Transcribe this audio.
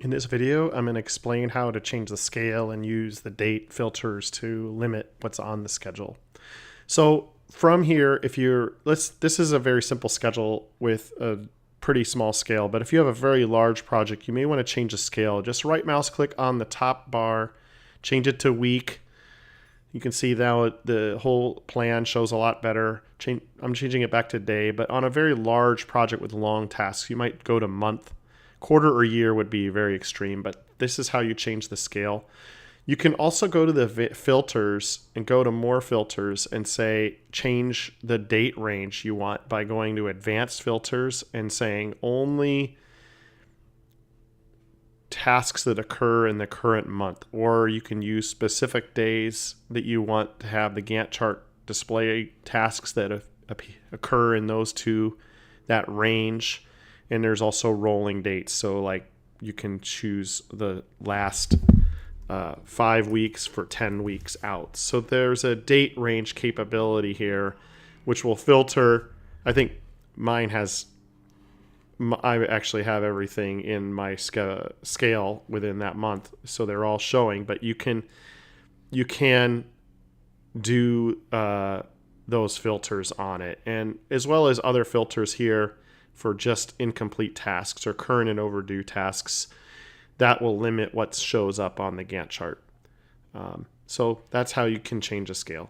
In this video, I'm going to explain how to change the scale and use the date filters to limit what's on the schedule. So from here, this is a very simple schedule with a pretty small scale, but if you have a very large project, you may want to change the scale. Just right mouse click on the top bar, change it to week. You can see now the whole plan shows a lot better. I'm changing it back to day, but on a very large project with long tasks, you might go to month. Quarter or year would be very extreme, but this is how you change the scale. You can also go to the filters and go to more filters and say change the date range you want by going to advanced filters and saying only tasks that occur in the current month, or you can use specific days that you want to have the Gantt chart display tasks that occur in that range. And there's also rolling dates. So like you can choose the last 5 weeks for 10 weeks out. So there's a date range capability here, which will filter. I think mine has, I actually have everything in my scale within that month. So they're all showing, but you can do those filters on it, and as well as other filters here for just incomplete tasks or current and overdue tasks that will limit what shows up on the Gantt chart. So that's how you can change the scale.